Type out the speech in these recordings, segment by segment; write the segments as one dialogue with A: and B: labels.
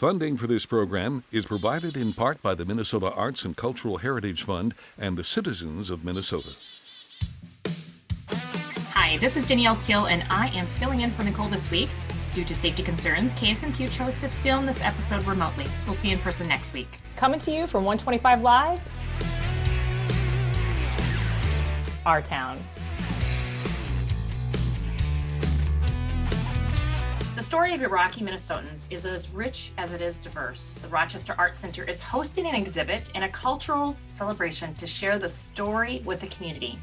A: Funding for this program is provided in part by the Minnesota Arts and Cultural Heritage Fund and the citizens of Minnesota.
B: Hi, this is Danielle Teal, and I am filling in for Nicole this week. Due to safety concerns, KSMQ chose to film this episode remotely. We'll see you in person next week.
C: Coming to you from 125 Live, our town.
B: The story of Iraqi Minnesotans is as rich as it is diverse. The Rochester Art Center is hosting an exhibit and a cultural celebration to share the story with the community.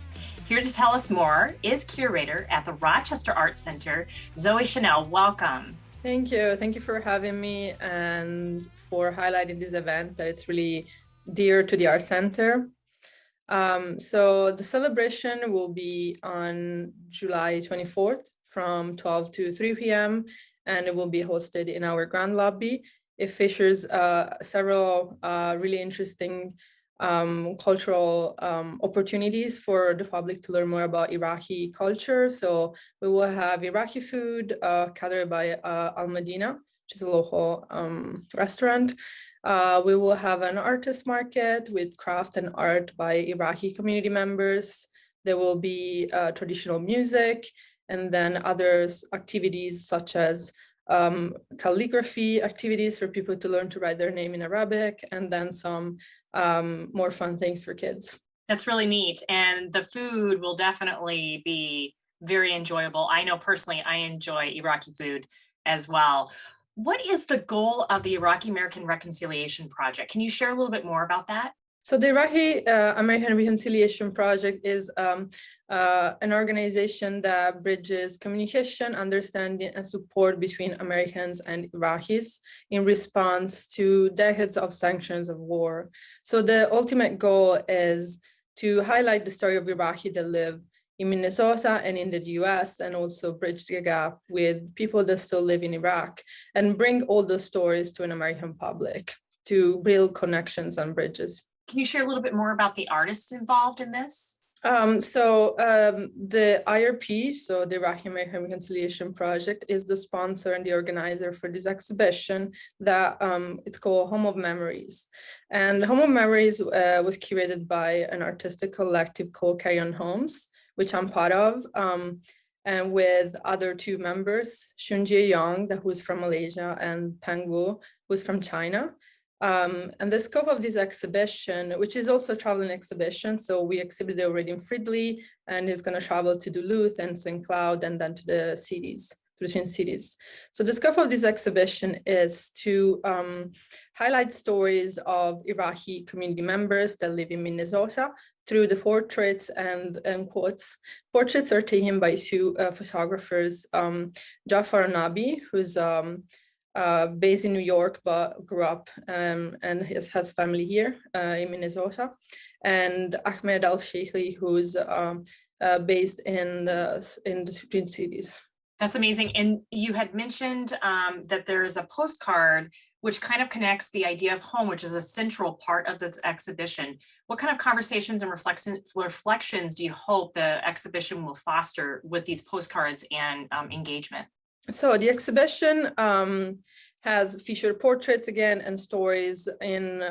B: Here to tell us more is curator at the Rochester Art Center, Zoe Cinel. Welcome.
D: Thank you. Thank you for having me and for highlighting this event that it's really dear to the Art Center. So the celebration will be on July 24th from 12 to 3 p.m. and it will be hosted in our grand lobby. It features several really interesting cultural opportunities for the public to learn more about Iraqi culture. So we will have Iraqi food catered by Al Medina, which is a local restaurant. We will have an artist market with craft and art by Iraqi community members. There will be traditional music, and then others activities such as calligraphy activities for people to learn to write their name in Arabic, and then some more fun things for kids.
B: That's really neat. And the food will definitely be very enjoyable. I know personally, I enjoy Iraqi food as well. What is the goal of the Iraqi American Reconciliation Project? Can you share a little bit more about that?
D: So the Iraqi American Reconciliation Project is an organization that bridges communication, understanding, and support between Americans and Iraqis in response to decades of sanctions of war. So the ultimate goal is to highlight the story of Iraqi that live in Minnesota and in the US, and also bridge the gap with people that still live in Iraq and bring all those stories to an American public to build connections and bridges.
B: Can you share a little bit more about the artists involved in this?
D: The IRP, so the Iraqi American Reconciliation Project, is the sponsor and the organizer for this exhibition that it's called Home of Memories. And Home of Memories was curated by an artistic collective called Carry On Homes, which I'm part of, and with other two members, Shunjie Yang, who's from Malaysia, and Peng Wu, who's from China. And the scope of this exhibition, which is also a traveling exhibition, so we exhibited already in Fridley, and it's going to travel to Duluth and St. Cloud, and then to the cities, to the Twin Cities. So the scope of this exhibition is to highlight stories of Iraqi community members that live in Minnesota through the portraits and quotes. Portraits are taken by two photographers, Jafar Nabi, who's based in New York, but grew up and has family here in Minnesota, and Ahmed Al-Sheikhi, who's based in the Twin Cities.
B: That's amazing. And you had mentioned that there's a postcard which kind of connects the idea of home, which is a central part of this exhibition. What kind of conversations and reflections do you hope the exhibition will foster with these postcards and engagement?
D: So the exhibition has featured portraits again and stories in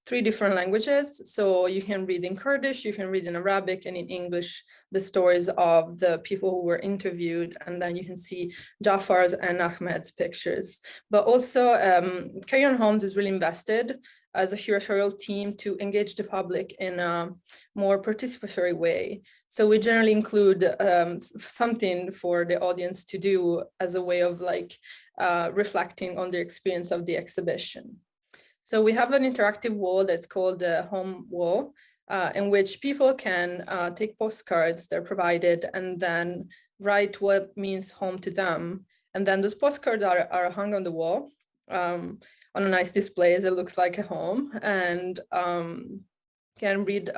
D: 3 different languages. So you can read in Kurdish, you can read in Arabic, and in English the stories of the people who were interviewed, and then you can see Jafar's and Ahmed's pictures. But also Carry On Homes is really invested as a curatorial team to engage the public in a more participatory way. So we generally include something for the audience to do as a way of reflecting on the experience of the exhibition. So we have an interactive wall that's called the Home Wall, in which people can take postcards that are provided and then write what means home to them. And then those postcards are hung on the wall on a nice display that looks like a home, and can read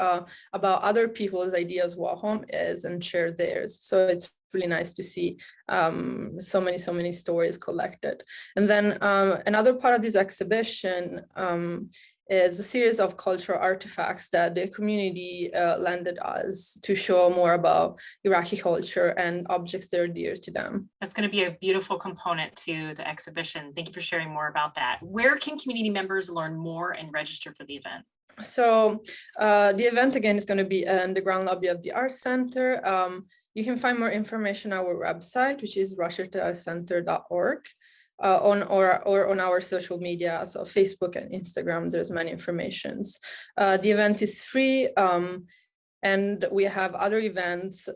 D: about other people's ideas what home is and share theirs. So it's really nice to see so many stories collected. And then another part of this exhibition is a series of cultural artifacts that the community lended us to show more about Iraqi culture and objects that are dear to them.
B: That's going to be a beautiful component to the exhibition. Thank you for sharing more about that. Where can community members learn more and register for the event?
D: So the event again is going to be in the ground lobby of the Art Center. You can find more information on our website, which is rochestercenter.org. Or on our social media, so Facebook and Instagram, there's many informations. The event is free, and we have other events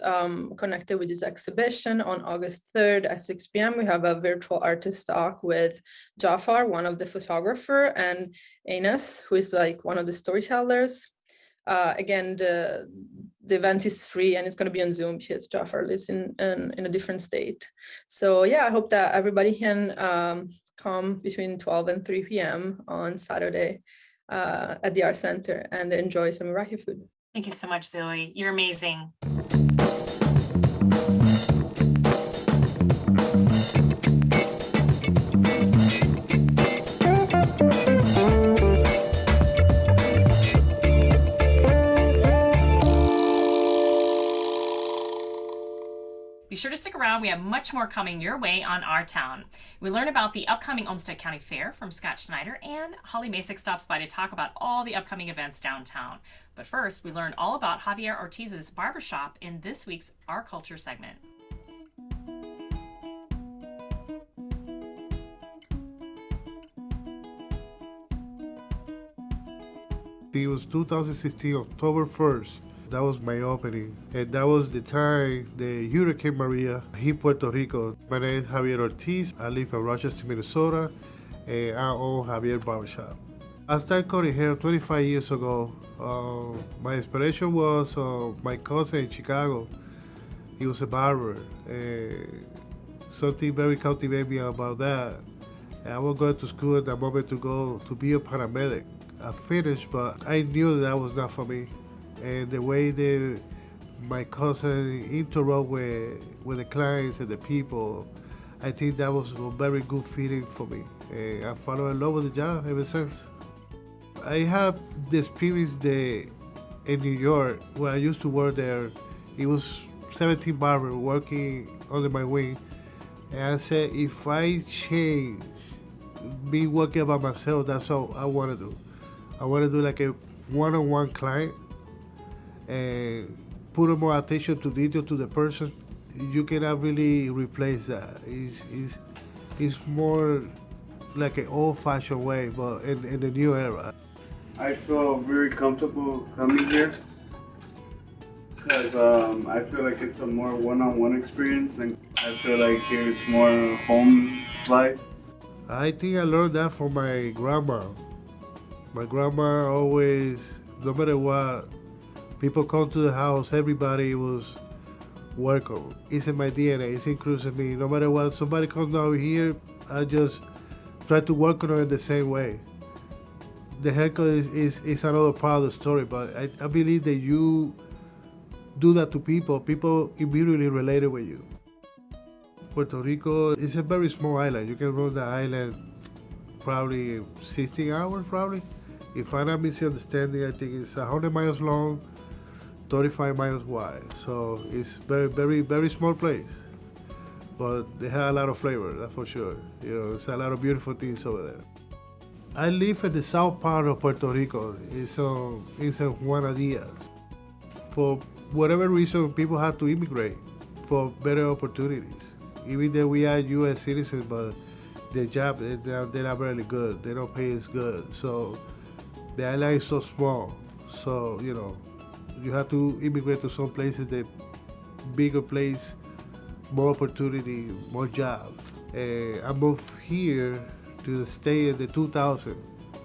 D: connected with this exhibition. On August 3rd at 6 p.m. we have a virtual artist talk with Jafar, one of the photographer, and Anas, who is like one of the storytellers. Again, the event is free and it's going to be on Zoom because Jafar lives in a different state. So yeah, I hope that everybody can come between 12 and 3 p.m. on Saturday at the Art Center and enjoy some Iraqi food.
B: Thank you so much, Zoe. You're amazing. Be sure to stick around. We have much more coming your way on Our Town. We learn about the upcoming Olmsted County Fair from Scott Schneider, and Holly Masek stops by to talk about all the upcoming events downtown. But first, we learn all about Javier Ortiz's barbershop in this week's Our Culture segment.
E: It was 2016, October 1st. That was my opening. And that was the time the Hurricane Maria hit Puerto Rico. My name is Javier Ortiz. I live in Rochester, Minnesota, and I own Javier Barbershop. I started cutting hair 25 years ago. My inspiration was my cousin in Chicago. He was a barber. Something very captivated me about that. And I was going to school at that moment to go to be a paramedic. I finished, but I knew that was not for me. And the way my cousin interacted with the clients and the people, I think that was a very good feeling for me. And I fell in love with the job ever since. I have the experience in New York, where I used to work there. It was 17 barbers working under my wing. And I said, if I change, be working by myself, that's all I want to do. I want to do like a one-on-one client and put more attention to detail to the person. You cannot really replace that. It's more like an old-fashioned way, but in the new era.
F: I feel very comfortable coming here because I feel like it's a more one-on-one experience, and I feel like here it's more home life.
E: I think I learned that from my grandma. My grandma always, no matter what, people come to the house, everybody was welcome. It's in my DNA, it's inclusive me. No matter what, somebody comes over here, I just try to work on it the same way. The haircut is another part of the story, but I believe that you do that to people immediately relate with you. Puerto Rico is a very small island. You can run the island probably 16 hours, probably. If I'm not misunderstanding, I think it's 100 miles long, 35 miles wide. So it's very, very small place. But they have a lot of flavor, that's for sure. You know, there's a lot of beautiful things over there. I live in the south part of Puerto Rico. It's in Juana Diaz. For whatever reason, people have to immigrate for better opportunities. Even though we are U.S. citizens, but the job, they're not really good. They don't pay as good. So the island is so small. So, you know, you have to immigrate to some places, the bigger place, more opportunity, more jobs. I moved here to stay in the 2000,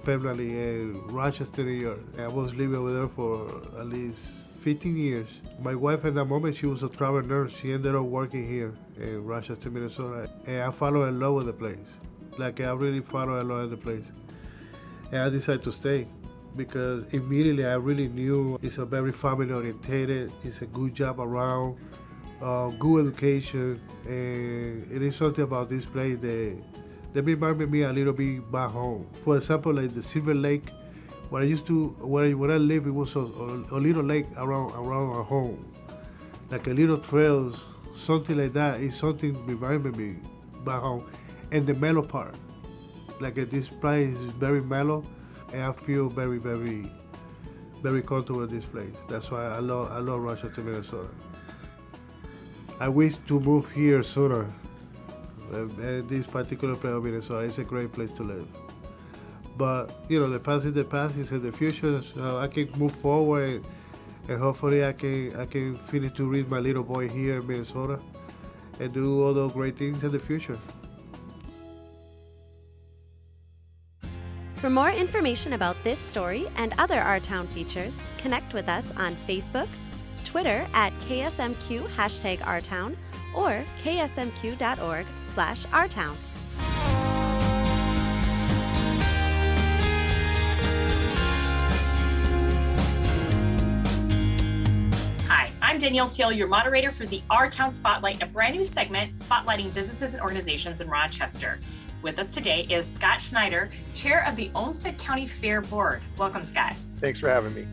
E: permanently in Rochester, New York. I was living over there for at least 15 years. My wife at that moment, she was a travel nurse. She ended up working here in Rochester, Minnesota. And I fell in love with the place. Like, I really fell in love with the place. And I decided to stay because immediately I really knew it's a very family oriented, it's a good job around, good education, and it is something about this place that reminded me a little bit back home. For example, like the Silver Lake, Where I live, it was a little lake around our home, like a little trails, something like that. Is something reminded me back home, and the mellow part, like this place is very mellow, and I feel very, very, very comfortable in this place. That's why I love Rochester, Minnesota. I wish to move here sooner. This particular place of Minnesota is a great place to live. But the past is the past. It's in the future. So I can move forward, and hopefully I can finish to raise my little boy here in Minnesota, and do all those great things in the future.
G: For more information about this story and other Our Town features, connect with us on Facebook, Twitter at KSMQ #OurTown, or ksmq.org/OurTown.
B: Hi, I'm Danielle Teal, your moderator for the Our Town Spotlight, a brand new segment spotlighting businesses and organizations in Rochester. With us today is Scott Schneider, chair of the Olmsted County Fair Board. Welcome, Scott.
H: Thanks for having me.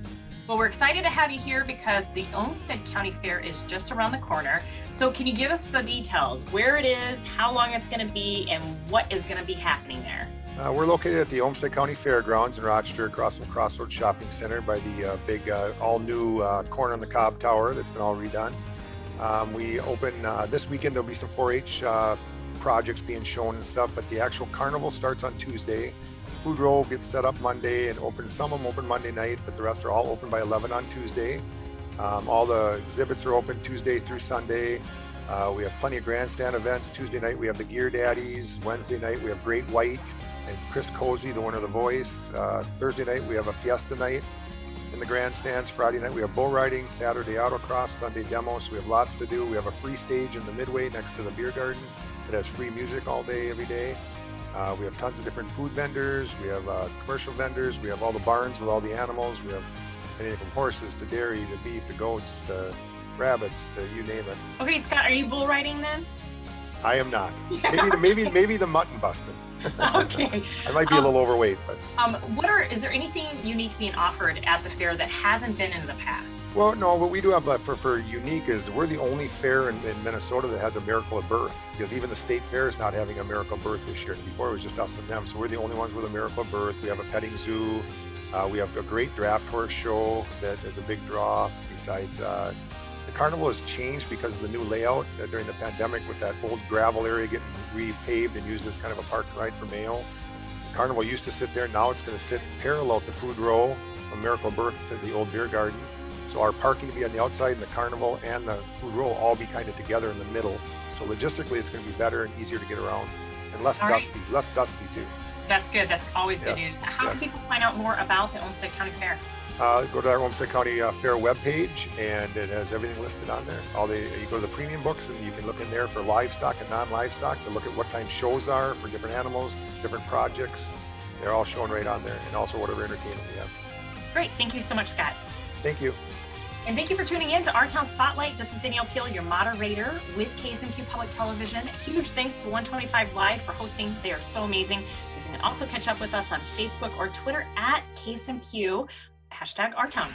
B: Well, we're excited to have you here because the Olmsted County Fair is just around the corner. So can you give us the details, where it is, how long it's going to be, and what is going to be happening there?
H: We're located at the Olmsted County Fairgrounds in Rochester, across from Crossroads Shopping Center by the big all-new corner on the Cobb Tower that's been all redone. We open this weekend. There'll be some 4-H projects being shown and stuff, but the actual carnival starts on Tuesday. Food roll gets set up Monday and open. Some of them open Monday night, but the rest are all open by 11 on Tuesday. All the exhibits are open Tuesday through Sunday. We have plenty of grandstand events. Tuesday night we have the Gear Daddies. Wednesday night we have Great White and Chris Cozy, the winner of The Voice. Thursday night we have a Fiesta night in the grandstands. Friday night we have bull riding. Saturday autocross. Sunday demos. We have lots to do. We have a free stage in the midway next to the beer garden. It has free music all day, every day. We have tons of different food vendors. We have commercial vendors. We have all the barns with all the animals. We have anything from horses to dairy to beef to goats to rabbits to you name it.
B: Okay, Scott, are you bull riding then?
H: I am not. Maybe the mutton busting.
B: Okay.
H: I might be a little overweight, but.
B: Is there anything unique being offered at the fair that hasn't been in the past?
H: Well, no, what we do have for unique is we're the only fair in Minnesota that has a miracle of birth, because even the state fair is not having a miracle of birth this year. Before it was just us and them, so we're the only ones with a miracle of birth. We have a petting zoo. We have a great draft horse show that is a big draw. Besides, the carnival has changed because of the new layout during the pandemic, with that old gravel area getting repaved and used as kind of a park and ride for mail. The carnival used to sit there. Now it's going to sit parallel to Food Row, from Miracle of Birth to the old beer garden. So our parking will be on the outside, and the carnival and the Food Row will all be kind of together in the middle. So logistically, it's going to be better and easier to get around, and less dusty too.
B: That's good. That's always good news. How can people find out more about the Olmsted County Fair?
H: Go to our Olmsted County Fair webpage, and it has everything listed on there. You go to the premium books, and you can look in there for livestock and non-livestock to look at what time shows are for different animals, different projects. They're all shown right on there, and also whatever entertainment we have. Great.
B: Thank you so much, Scott.
H: Thank you.
B: And thank you for tuning in to Our Town Spotlight. This is Danielle Teal, your moderator with KSMQ Public Television. Huge thanks to 125 Live for hosting. They are so amazing. You can also catch up with us on Facebook or Twitter at KSMQ. #OurTown.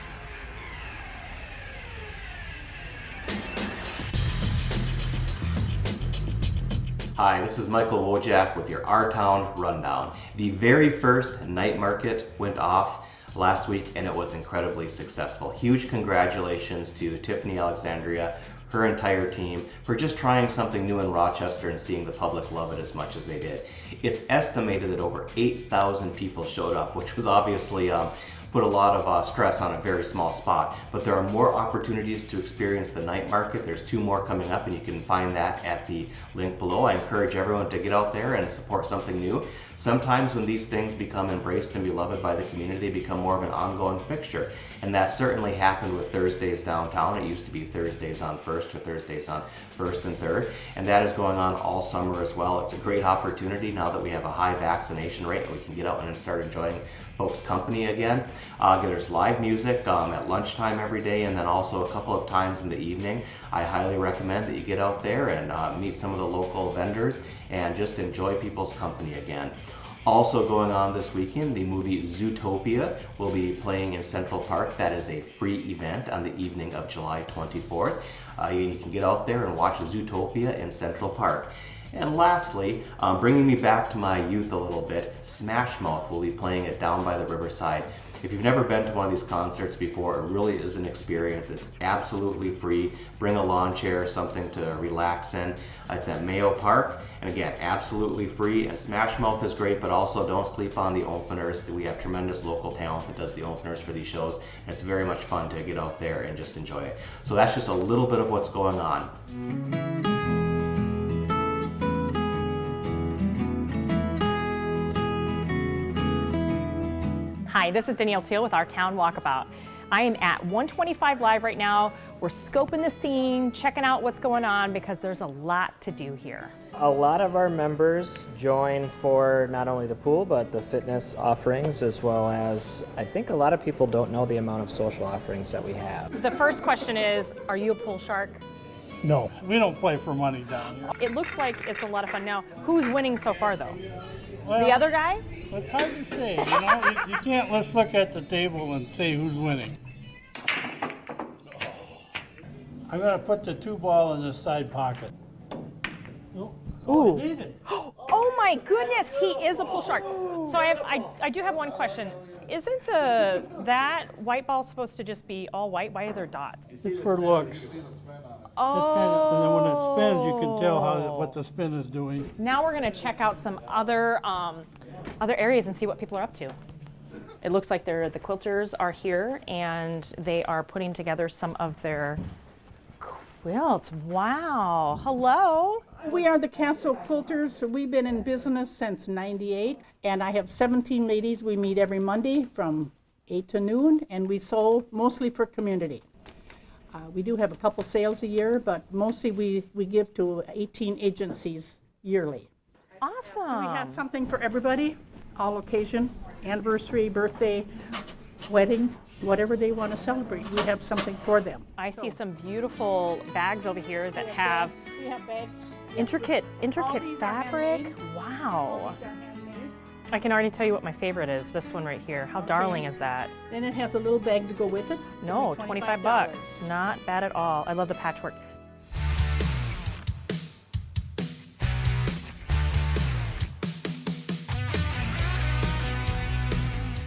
I: Hi, this is Michael Wojak with your Our Town Rundown. The very first night market went off last week, and it was incredibly successful. Huge congratulations to Tiffany Alexandria, her entire team, for just trying something new in Rochester and seeing the public love it as much as they did. It's estimated that over 8,000 people showed up, which was obviously put a lot of stress on a very small spot, but there are more opportunities to experience the night market. There's 2 more coming up, and you can find that at the link below. I encourage everyone to get out there and support something new. Sometimes when these things become embraced and beloved by the community, they become more of an ongoing fixture, and that certainly happened with Thursdays Downtown. It used to be Thursdays on First or Thursdays on First and Third, and that is going on all summer as well. It's a great opportunity now that we have a high vaccination rate, and we can get out and start enjoying folks' company again. There's live music at lunchtime every day, and then also a couple of times in the evening. I highly recommend that you get out there and meet some of the local vendors and just enjoy people's company again. Also going on this weekend, the movie Zootopia will be playing in Central Park. That is a free event on the evening of July 24th. You can get out there and watch Zootopia in Central Park. And lastly, bringing me back to my youth a little bit, Smash Mouth will be playing it down by the riverside. If you've never been to one of these concerts before, it really is an experience. It's absolutely free. Bring a lawn chair or something to relax in. It's at Mayo Park, and again, absolutely free. And Smash Mouth is great, but also don't sleep on the openers. We have tremendous local talent that does the openers for these shows, and it's very much fun to get out there and just enjoy it. So that's just a little bit of what's going on.
C: Hi, this is Danielle Teal with Our Town Walkabout. I am at 125 Live right now. We're scoping the scene, checking out what's going on because there's a lot to do here.
J: A lot of our members join for not only the pool, but the fitness offerings, as well as, I think a lot of people don't know the amount of social offerings that we have.
C: The first question is, are you a pool shark?
K: No, we don't play for money down here.
C: It looks like it's a lot of fun. Now, who's winning so far though?
K: Well,
C: the other guy?
K: It's hard to say, you know, you can't let's look at the table and say who's winning. I'm gonna put the 2-ball in this side pocket.
C: Ooh.
K: I need it.
C: Oh my goodness, he is a pool shark. So I do have one question. Isn't that white ball supposed to just be all white? Why are there dots?
K: It's for looks.
C: Oh.
K: And then when it spins, you can tell what the spin is doing.
C: Now we're gonna check out some other areas and see what people are up to. It looks like the Quilters are here and they are putting together some of their quilts. Wow, hello.
L: We are the Castle Quilters. We've been in business since '98, and I have 17 ladies. We meet every Monday from 8 to noon, and we sew mostly for community. We do have a couple sales a year, but mostly we give to 18 agencies yearly.
C: Awesome.
L: So we have something for everybody, all occasion, anniversary, birthday, wedding, whatever they want to celebrate. We have something for them.
C: I see some beautiful bags over here that have
L: we have bags.
C: intricate
L: these are
C: fabric.
L: handmade.
C: Wow.
L: These are handmade.
C: I can already tell you what my favorite is. This one right here. How darling is that?
L: Then it has a little bag to go with it. It's
C: No,
L: only
C: 25 bucks. Not bad at all. I love the patchwork.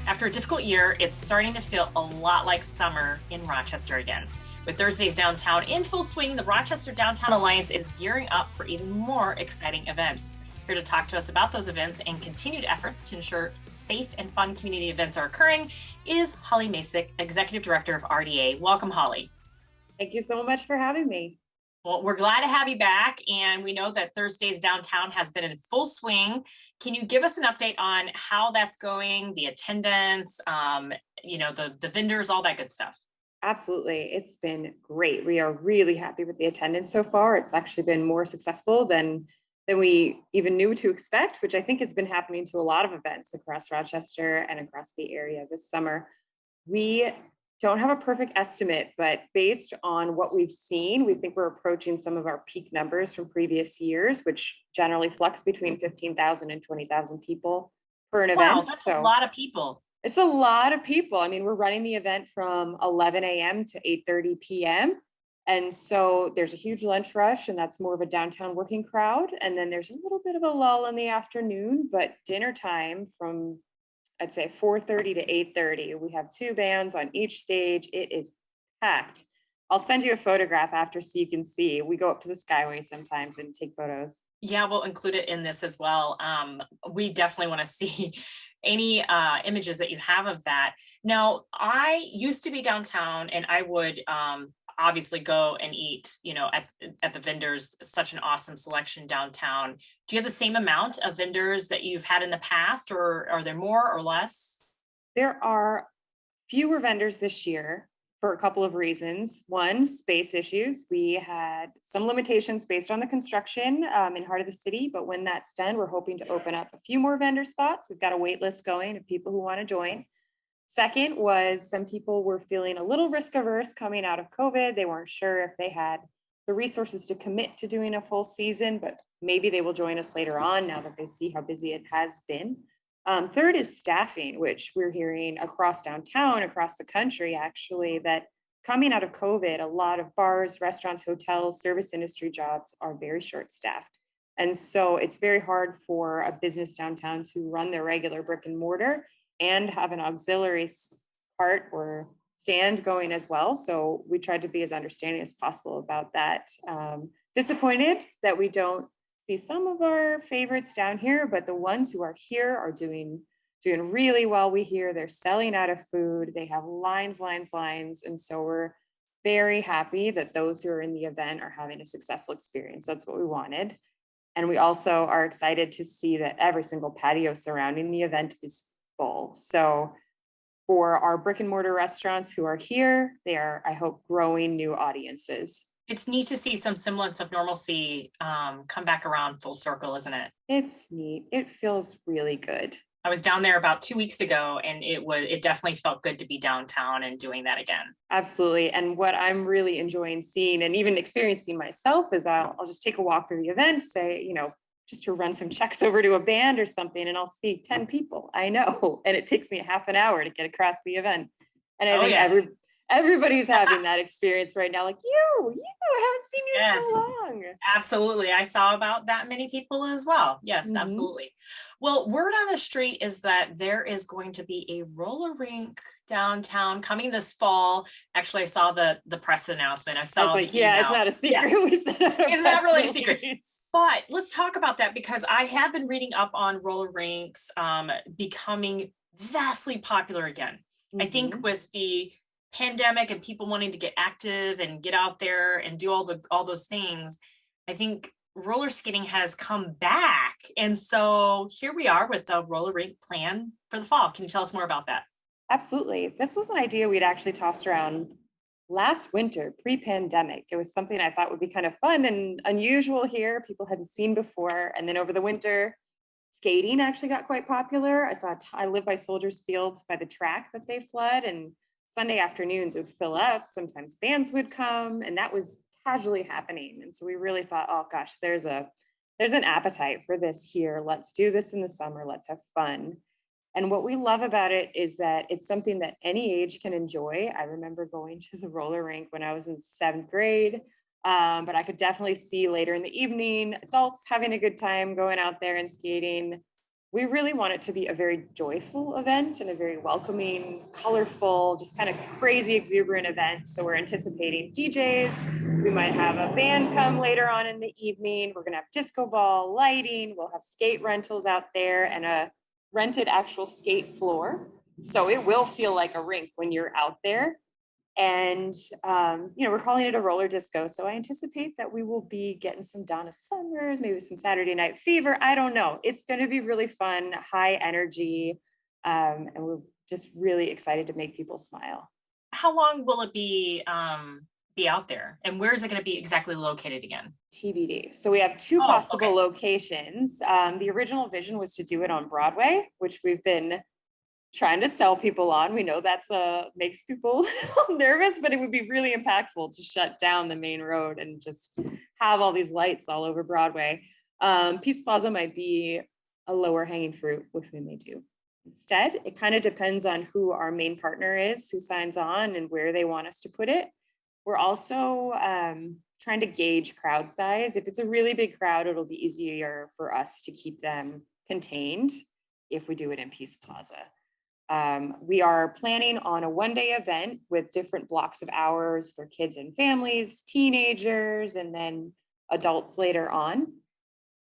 B: After a difficult year, it's starting to feel a lot like summer in Rochester again. With Thursdays Downtown in full swing, the Rochester Downtown Alliance is gearing up for even more exciting events. Here to talk to us about those events and continued efforts to ensure safe and fun community events are occurring is Holly Masek, Executive Director of RDA. Welcome, Holly.
M: Thank you so much for having me.
B: Well, we're glad to have you back, and we know that Thursdays Downtown has been in full swing. Can you give us an update on how that's going, the attendance, the vendors, all that good stuff?
M: Absolutely. It's been great. We are really happy with the attendance so far. It's actually been more successful than we even knew to expect, which I think has been happening to a lot of events across Rochester and across the area this summer. We don't have a perfect estimate, but based on what we've seen, we think we're approaching some of our peak numbers from previous years, which generally flux between 15,000 and 20,000 people per an event.
B: Wow, that's a lot of people.
M: It's a lot of people. I mean, we're running the event from 11 a.m. to 8:30 p.m. And so there's a huge lunch rush, and that's more of a downtown working crowd. And then there's a little bit of a lull in the afternoon, but dinner time from, I'd say 4:30 to 8:30. We have 2 bands on each stage. It is packed. I'll send you a photograph after so you can see. We go up to the Skyway sometimes and take photos.
B: Yeah, we'll include it in this as well. We definitely want to see any images that you have of that. Now, I used to be downtown, and I would obviously go and eat, at the vendors. Such an awesome selection downtown. Do you have the same amount of vendors that you've had in the past, or are there more or less?
M: There are fewer vendors this year for a couple of reasons. One, space issues. We had some limitations based on the construction in heart of the city, but when that's done, we're hoping to open up a few more vendor spots. We've got a wait list going of people who want to join. Second was some people were feeling a little risk averse coming out of COVID. They weren't sure if they had the resources to commit to doing a full season, but maybe they will join us later on now that they see how busy it has been. Third is staffing, which we're hearing across downtown, across the country, actually, that coming out of COVID, a lot of bars, restaurants, hotels, service industry jobs are very short-staffed. And so it's very hard for a business downtown to run their regular brick and mortar and have an auxiliary cart or stand going as well. So we tried to be as understanding as possible about that. Disappointed that we don't see some of our favorites down here, but the ones who are here are doing really well. We hear they're selling out of food. They have lines. And so we're very happy that those who are in the event are having a successful experience. That's what we wanted. And we also are excited to see that every single patio surrounding the event is full. So for our brick and mortar restaurants who are here, they are, I hope, growing new audiences.
B: It's neat to see some semblance of normalcy come back around full circle, isn't it?
M: It's neat. It feels really good.
B: I was down there about 2 weeks ago, and it definitely felt good to be downtown and doing that again.
M: Absolutely. And what I'm really enjoying seeing and even experiencing myself is I'll just take a walk through the event, say, you know, just to run some checks over to a band or something, and I'll see 10 people. I know. And it takes me a half an hour to get across the event. And I think everybody's having that experience right now. Like, I haven't seen you in so long.
B: Absolutely. I saw about that many people as well. Yes, absolutely. Well, word on the street is that there is going to be a roller rink downtown coming this fall. Actually, I saw the press announcement. I was like,
M: it's not a secret.
B: Yeah.
M: We said
B: it's not really a secret. But let's talk about that, because I have been reading up on roller rinks becoming vastly popular again. I think with the pandemic and people wanting to get active and get out there and do all those things, I think roller skating has come back. And so here we are with the roller rink plan for the fall. Can you tell us more about that?
M: Absolutely. This was an idea we'd actually tossed around last winter, pre-pandemic. It was something I thought would be kind of fun and unusual here. People hadn't seen before. And then over the winter, skating actually got quite popular. I live by Soldiers Field by the track that they flood, and Sunday afternoons would fill up. Sometimes bands would come, and that was casually happening. And so we really thought, oh gosh, there's an appetite for this here. Let's do this in the summer. Let's have fun. And what we love about it is that it's something that any age can enjoy. I remember going to the roller rink when I was in 7th grade, but I could definitely see later in the evening, adults having a good time going out there and skating. We really want it to be a very joyful event and a very welcoming, colorful, just kind of crazy, exuberant event. So we're anticipating DJs. We might have a band come later on in the evening. We're going to have disco ball, lighting. We'll have skate rentals out there and a rented actual skate floor. So it will feel like a rink when you're out there. And, we're calling it a roller disco. So I anticipate that we will be getting some Donna Summers, maybe some Saturday Night Fever. I don't know. It's going to be really fun, high energy. And we're just really excited to make people smile.
B: How long will it be out there? And where is it going to be exactly located again?
M: TBD. So we have two possible locations. The original vision was to do it on Broadway, which we've been trying to sell people on. We know that's makes people nervous, but it would be really impactful to shut down the main road and just have all these lights all over Broadway. Peace Plaza might be a lower hanging fruit, which we may do. Instead, it kind of depends on who our main partner is, who signs on and where they want us to put it. We're also trying to gauge crowd size. If it's a really big crowd, it'll be easier for us to keep them contained if we do it in Peace Plaza. We are planning on a one-day event with different blocks of hours for kids and families, teenagers, and then adults later on.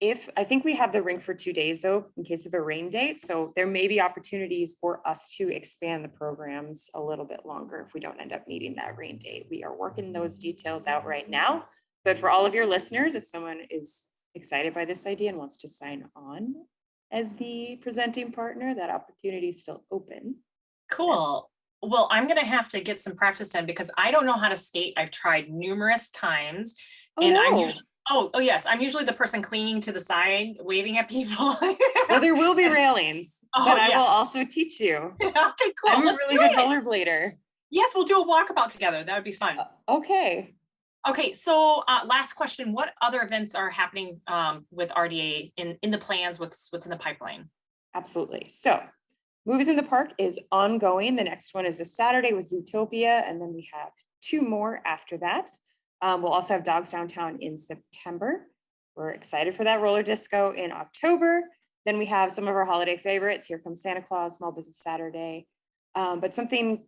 M: I think we have the rink for 2 days though, in case of a rain date. So there may be opportunities for us to expand the programs a little bit longer if we don't end up needing that rain date. We are working those details out right now. But for all of your listeners, if someone is excited by this idea and wants to sign on as the presenting partner, that opportunity is still open.
B: Cool. Well, I'm going to have to get some practice in because I don't know how to skate. I've tried numerous times. I'm usually the person clinging to the side, waving at people.
M: Well, there will be railings, but I will also teach you.
B: Okay, cool.
M: I'm a really good rollerblader.
B: Yes, we'll do a walkabout together. That would be fun.
M: Okay.
B: Okay, so last question, what other events are happening with RDA in the plans? What's in the pipeline?
M: Absolutely. So Movies in the Park is ongoing. The next one is this Saturday with Zootopia, and then we have 2 more after that. We'll also have Dogs Downtown in September. We're excited for that roller disco in October. Then we have some of our holiday favorites. Here Comes Santa Claus, Small Business Saturday. But something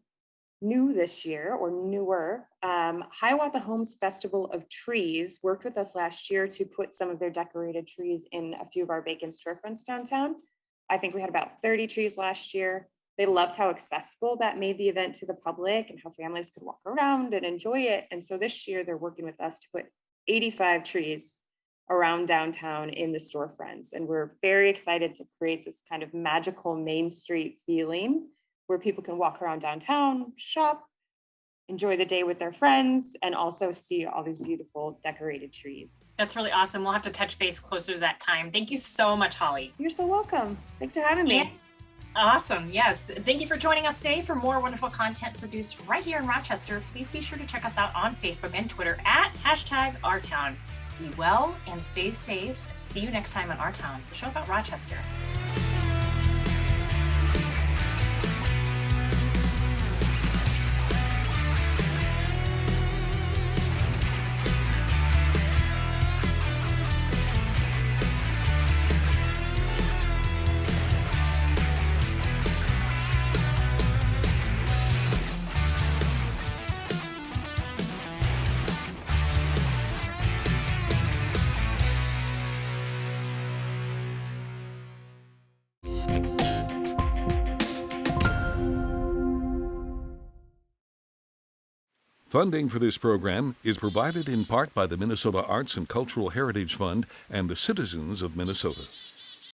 M: new this year, or newer, Hiawatha Homes Festival of Trees worked with us last year to put some of their decorated trees in a few of our vacant storefronts downtown. I think we had about 30 trees last year. They loved how accessible that made the event to the public and how families could walk around and enjoy it. And so this year they're working with us to put 85 trees around downtown in the storefronts. And we're very excited to create this kind of magical Main Street feeling where people can walk around downtown, shop, enjoy the day with their friends, and also see all these beautiful decorated trees.
B: That's really awesome. We'll have to touch base closer to that time. Thank you so much, Holly.
M: You're so welcome. Thanks for having me.
B: Yeah. Awesome. Yes. Thank you for joining us today. For more wonderful content produced right here in Rochester, please be sure to check us out on Facebook and Twitter at #OurTown. Be well and stay safe. See you next time on Our Town, the show about Rochester.
A: Funding for this program is provided in part by the Minnesota Arts and Cultural Heritage Fund and the citizens of Minnesota.